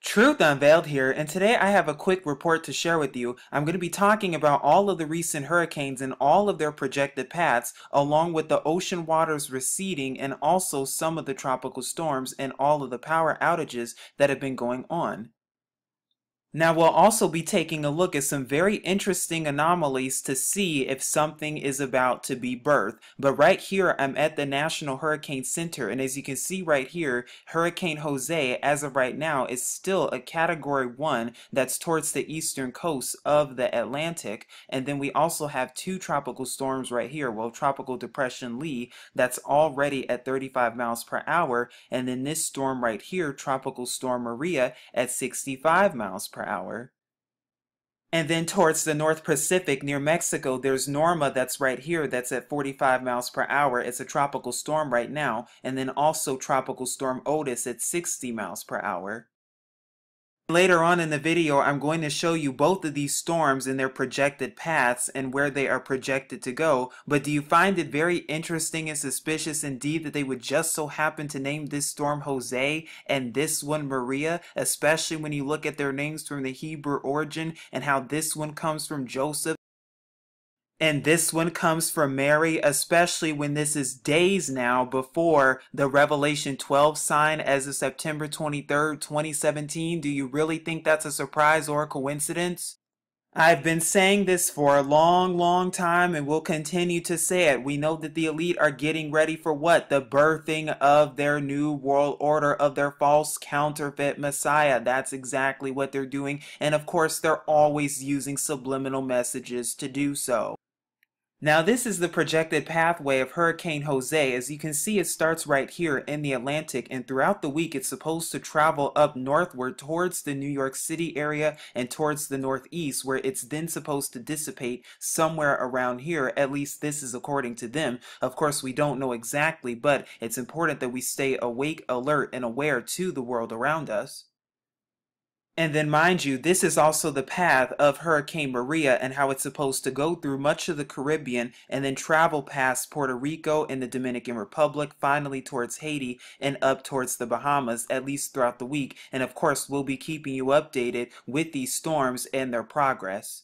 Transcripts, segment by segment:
Truth Unveiled here, and today I have a quick report to share with you. I'm going to be talking about all of the recent hurricanes and all of their projected paths, along with the ocean waters receding and also some of the tropical storms and all of the power outages that have been going on. Now we'll also be taking a look at some very interesting anomalies to see if something is about to be birthed. But right here, I'm at the National Hurricane Center, and as you can see right here, Hurricane Jose, as of right now, is still a Category 1 that's towards the eastern coast of the Atlantic. And then we also have two tropical storms right here. Well, Tropical Depression Lee, that's already at 35 miles per hour, and then this storm right here, Tropical Storm Maria, at 65 miles per hour. And then towards the North Pacific near Mexico, there's Norma that's right here that's at 45 miles per hour. It's a tropical storm right now. And then also Tropical Storm Otis at 60 miles per hour. Later on in the video, I'm going to show you both of these storms and their projected paths and where they are projected to go. But do you find it very interesting and suspicious indeed that they would just so happen to name this storm Jose and this one Maria, especially when you look at their names from the Hebrew origin and how this one comes from Joseph and this one comes from Mary, especially when this is days now before the Revelation 12 sign as of September 23rd, 2017. Do you really think that's a surprise or a coincidence? I've been saying this for a long time and will continue to say it. We know that the elite are getting ready for what? The birthing of their new world order, of their false counterfeit Messiah. That's exactly what they're doing. And of course, they're always using subliminal messages to do so. Now this is the projected pathway of Hurricane Jose. As you can see, it starts right here in the Atlantic, and throughout the week it's supposed to travel up northward towards the New York City area and towards the northeast, where it's then supposed to dissipate somewhere around here. At least this is according to them. Of course, we don't know exactly, but it's important that we stay awake, alert, and aware to the world around us. And then mind you, this is also the path of Hurricane Maria and how it's supposed to go through much of the Caribbean and then travel past Puerto Rico and the Dominican Republic, finally towards Haiti and up towards the Bahamas, at least throughout the week. And of course, we'll be keeping you updated with these storms and their progress.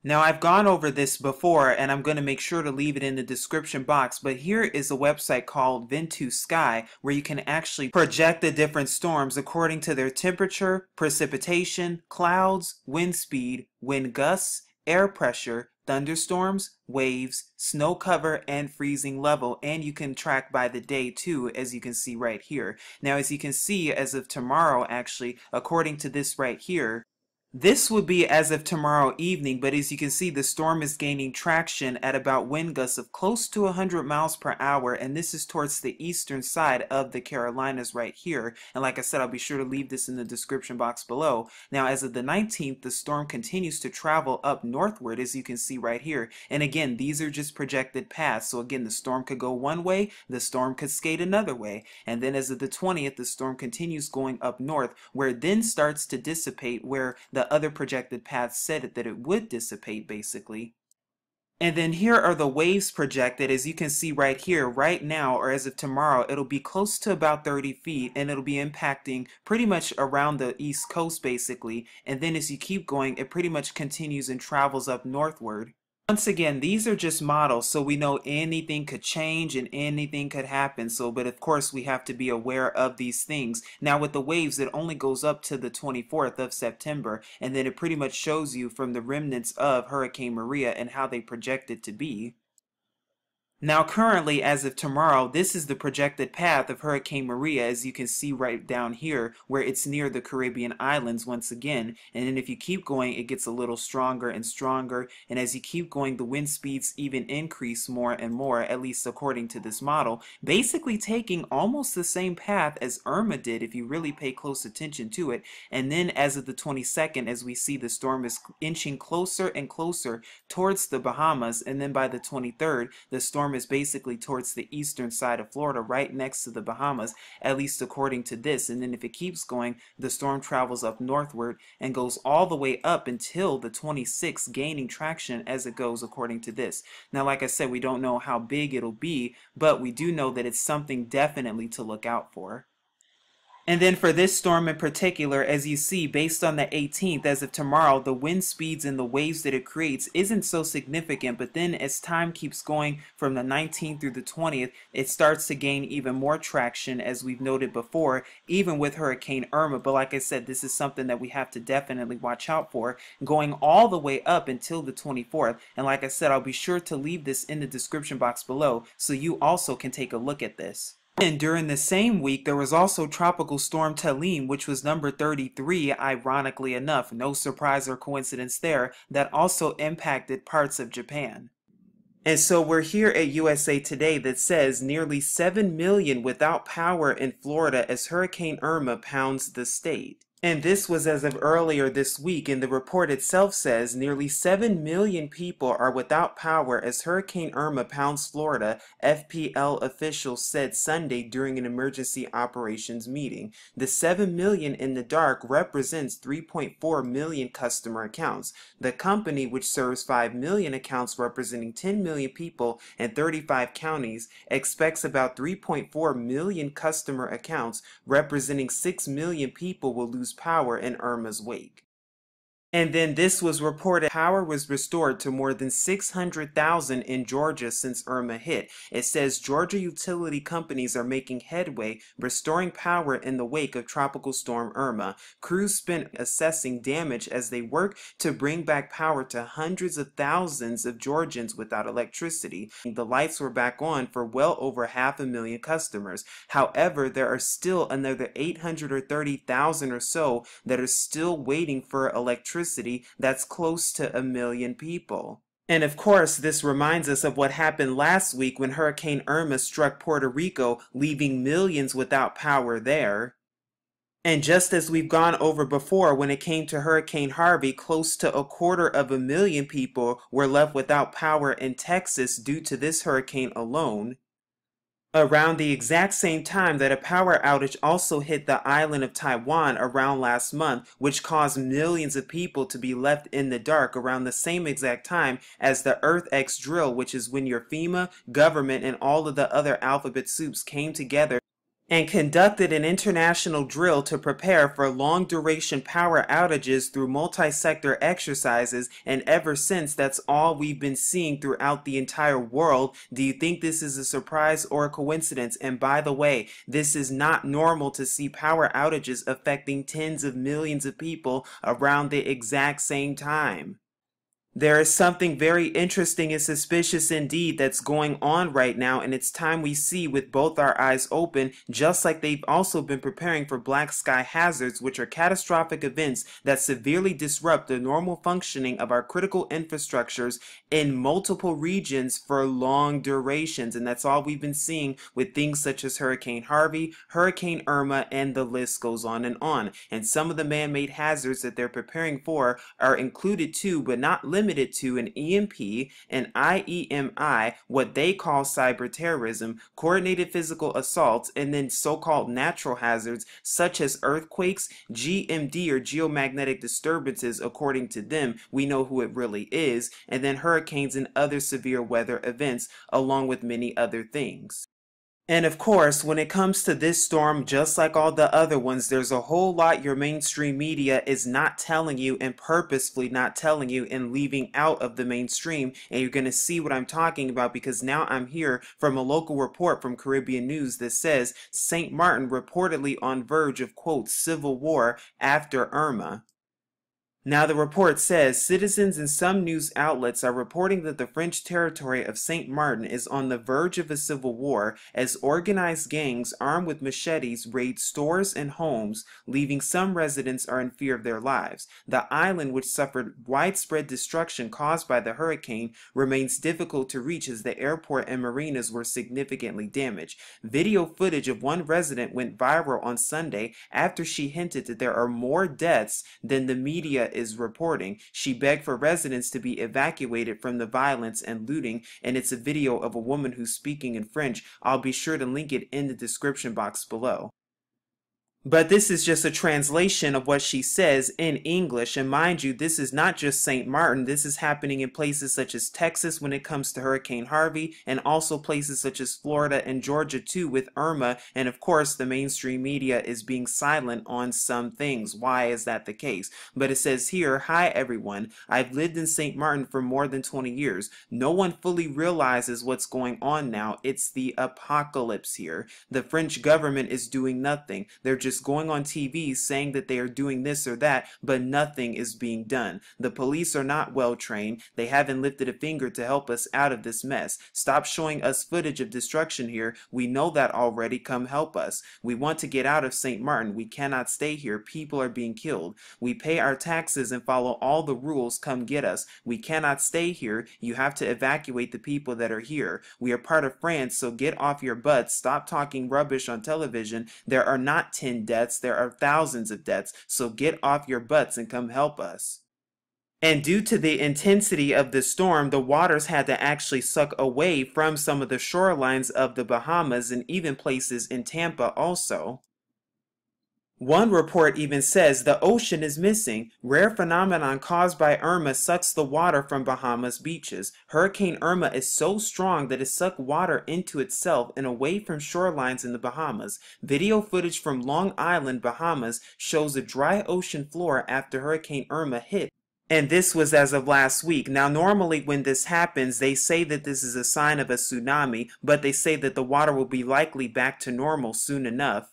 Now I've gone over this before and I'm going to make sure to leave it in the description box, but here is a website called Ventusky where you can actually project the different storms according to their temperature, precipitation, clouds, wind speed, wind gusts, air pressure, thunderstorms, waves, snow cover, and freezing level, and you can track by the day too, as you can see right here. Now as you can see, as of tomorrow actually, according to this right here, this would be as of tomorrow evening, but as you can see, the storm is gaining traction at about wind gusts of close to 100 miles per hour, and this is towards the eastern side of the Carolinas right here. And like I said, I'll be sure to leave this in the description box below. Now, as of the 19th, the storm continues to travel up northward, as you can see right here. And again, these are just projected paths. So again, the storm could go one way, the storm could skate another way. And then as of the 20th, the storm continues going up north, where it then starts to dissipate, where the other projected paths said that it would dissipate basically. And then here are the waves projected. As you can see right here, right now, or as of tomorrow, it'll be close to about 30 feet, and it'll be impacting pretty much around the east coast basically. And then as you keep going, it pretty much continues and travels up northward. Once again, these are just models, so we know anything could change and anything could happen. But of course, we have to be aware of these things. Now, with the waves, it only goes up to the 24th of September, and then it pretty much shows you from the remnants of Hurricane Maria and how they project it to be. Now currently, as of tomorrow, this is the projected path of Hurricane Maria, as you can see right down here, where it's near the Caribbean islands once again. And then if you keep going, it gets a little stronger and stronger. And as you keep going, the wind speeds even increase more and more, at least according to this model, basically taking almost the same path as Irma did if you really pay close attention to it. And then as of the 22nd, as we see, the storm is inching closer and closer towards the Bahamas. And then by the 23rd, the storm is basically towards the eastern side of Florida, right next to the Bahamas, at least according to this. And then if it keeps going, the storm travels up northward and goes all the way up until the 26th, gaining traction as it goes according to this. Now, like I said, we don't know how big it'll be, but we do know that it's something definitely to look out for. And then for this storm in particular, as you see, based on the 18th, as of tomorrow, the wind speeds and the waves that it creates isn't so significant. But then as time keeps going from the 19th through the 20th, it starts to gain even more traction, as we've noted before, even with Hurricane Irma. But like I said, this is something that we have to definitely watch out for, going all the way up until the 24th. And like I said, I'll be sure to leave this in the description box below so you also can take a look at this. And during the same week, there was also Tropical Storm Talim, which was number 33, ironically enough, no surprise or coincidence there, that also impacted parts of Japan. And so we're here at USA Today that says nearly 7 million without power in Florida as Hurricane Irma pounds the state. And this was as of earlier this week, and the report itself says nearly 7 million people are without power as Hurricane Irma pounds Florida, FPL officials said Sunday during an emergency operations meeting. The 7 million in the dark represents 3.4 million customer accounts. The company, which serves 5 million accounts representing 10 million people in 35 counties, expects about 3.4 million customer accounts representing 6 million people will lose power in Irma's wake. And then this was reported power was restored to more than 600,000 in Georgia since Irma hit. It says Georgia utility companies are making headway restoring power in the wake of Tropical Storm Irma. Crews spent assessing damage as they work to bring back power to hundreds of thousands of Georgians without electricity. The lights were back on for well over 500,000 customers. However, there are still another 830,000 or so that are still waiting for electricity. That's close to 1 million people. And of course, this reminds us of what happened last week when Hurricane Irma struck Puerto Rico, leaving millions without power there. And just as we've gone over before, when it came to Hurricane Harvey, close to 250,000 people were left without power in Texas due to this hurricane alone. Around the exact same time that a power outage also hit the island of Taiwan around last month, which caused millions of people to be left in the dark around the same exact time as the EarthX drill, which is when your FEMA, government, and all of the other alphabet soups came together and conducted an international drill to prepare for long-duration power outages through multi-sector exercises, and ever since that's all we've been seeing throughout the entire world. Do you think this is a surprise or a coincidence? And by the way, this is not normal to see power outages affecting tens of millions of people around the exact same time. There is something very interesting and suspicious indeed that's going on right now, and it's time we see with both our eyes open, just like they've also been preparing for black sky hazards, which are catastrophic events that severely disrupt the normal functioning of our critical infrastructures in multiple regions for long durations. And that's all we've been seeing with things such as Hurricane Harvey, Hurricane Irma, and the list goes on and on. And some of the man-made hazards that they're preparing for are included too, but not limited to, an EMP, an IEMI, what they call cyber terrorism, coordinated physical assaults, and then so-called natural hazards such as earthquakes, GMD or geomagnetic disturbances according to them. We know who it really is, and then hurricanes and other severe weather events, along with many other things. And of course, when it comes to this storm, just like all the other ones, there's a whole lot your mainstream media is not telling you, and purposefully not telling you and leaving out of the mainstream. And you're going to see what I'm talking about, because now I'm here from a local report from Caribbean News that says St. Martin reportedly on verge of, quote, civil war after Irma. Now the report says citizens in some news outlets are reporting that the French territory of St. Martin is on the verge of a civil war as organized gangs armed with machetes raid stores and homes, leaving some residents are in fear of their lives. The island, which suffered widespread destruction caused by the hurricane, remains difficult to reach as the airport and marinas were significantly damaged. Video footage of one resident went viral on Sunday after she hinted that there are more deaths than the media is reporting. She begged for residents to be evacuated from the violence and looting, and it's a video of a woman who's speaking in French. I'll be sure to link it in the description box below. But this is just a translation of what she says in English. And mind you, this is not just St. Martin. This is happening in places such as Texas when it comes to Hurricane Harvey, and also places such as Florida and Georgia too with Irma. And of course, the mainstream media is being silent on some things. Why is that the case? But it says here, "Hi everyone. I've lived in St. Martin for more than 20 years. No one fully realizes what's going on now. It's the apocalypse here. The French government is doing nothing. They're just going on TV saying that they are doing this or that, but nothing is being done. The police are not well trained. They haven't lifted a finger to help us out of this mess. Stop showing us footage of destruction here. We know that already. Come help us. We want to get out of St. Martin. We cannot stay here. People are being killed. We pay our taxes and follow all the rules. Come get us. We cannot stay here. You have to evacuate the people that are here. We are part of France, so get off your butts. Stop talking rubbish on television. There are not 10 deaths, there are thousands of deaths, so get off your butts and come help us." And due to the intensity of the storm, the waters had to actually suck away from some of the shorelines of the Bahamas and even places in Tampa also. One report even says the ocean is missing. Rare phenomenon caused by Irma sucks the water from Bahamas beaches. Hurricane Irma is so strong that it sucked water into itself and away from shorelines in the Bahamas. Video footage from Long Island, Bahamas shows a dry ocean floor after Hurricane Irma hit. And this was as of last week. Now, normally when this happens, they say that this is a sign of a tsunami, but they say that the water will be likely back to normal soon enough.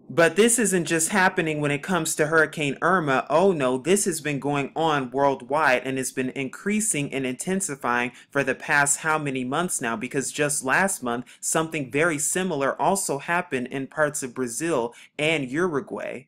But this isn't just happening when it comes to Hurricane Irma. Oh no, this has been going on worldwide and it's been increasing and intensifying for the past how many months now, because just last month something very similar also happened in parts of Brazil and Uruguay.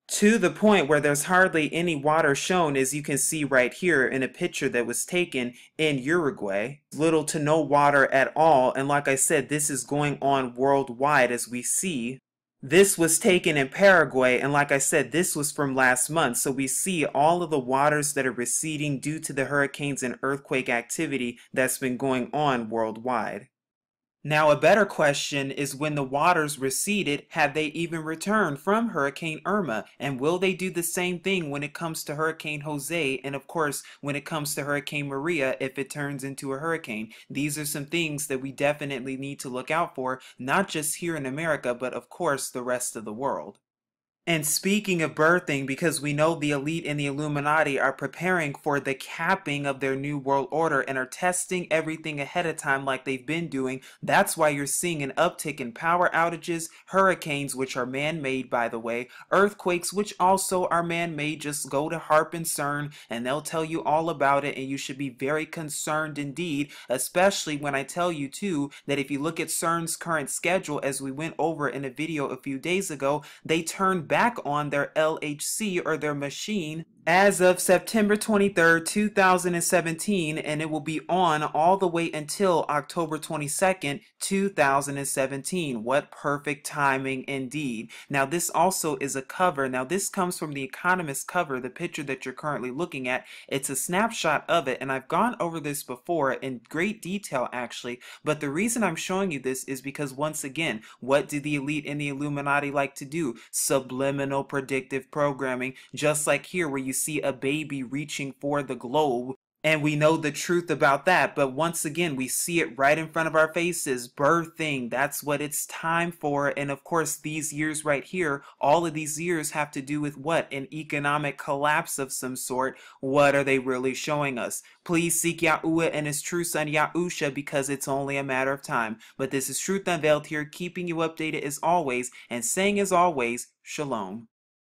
To the point where there's hardly any water shown, as you can see right here in a picture that was taken in Uruguay. Little to no water at all, and like I said, this is going on worldwide as we see. This was taken in Paraguay, and like I said, this was from last month. So we see all of the waters that are receding due to the hurricanes and earthquake activity that's been going on worldwide. Now, a better question is, when the waters receded, have they even returned from Hurricane Irma? And will they do the same thing when it comes to Hurricane Jose? And of course, when it comes to Hurricane Maria, if it turns into a hurricane? These are some things that we definitely need to look out for, not just here in America, but of course the rest of the world. And speaking of birthing, because we know the elite and the Illuminati are preparing for the capping of their new world order and are testing everything ahead of time like they've been doing, that's why you're seeing an uptick in power outages, hurricanes, which are man-made by the way, earthquakes, which also are man-made. Just go to HAARP and CERN and they'll tell you all about it, and you should be very concerned indeed, especially when I tell you too that if you look at CERN's current schedule, as we went over in a video a few days ago, they turned back on their LHC, or their machine, as of September 23rd, 2017, and it will be on all the way until October 22nd, 2017. What perfect timing indeed. Now, this also is a cover. Now, this comes from the Economist cover, the picture that you're currently looking at. It's a snapshot of it, and I've gone over this before in great detail, actually, but the reason I'm showing you this is because, once again, what do the elite and the Illuminati like to do? Subliminal predictive programming, just like here where you see a baby reaching for the globe, and we know the truth about that, but once again we see it right in front of our faces. Birthing, that's what it's time for. And of course, these years right here, all of these years have to do with what? An economic collapse of some sort. What are they really showing us? Please seek Yahuwah and his true son Yahusha, because it's only a matter of time. But this is Truth Unveiled here, keeping you updated as always, and saying as always, Shalom.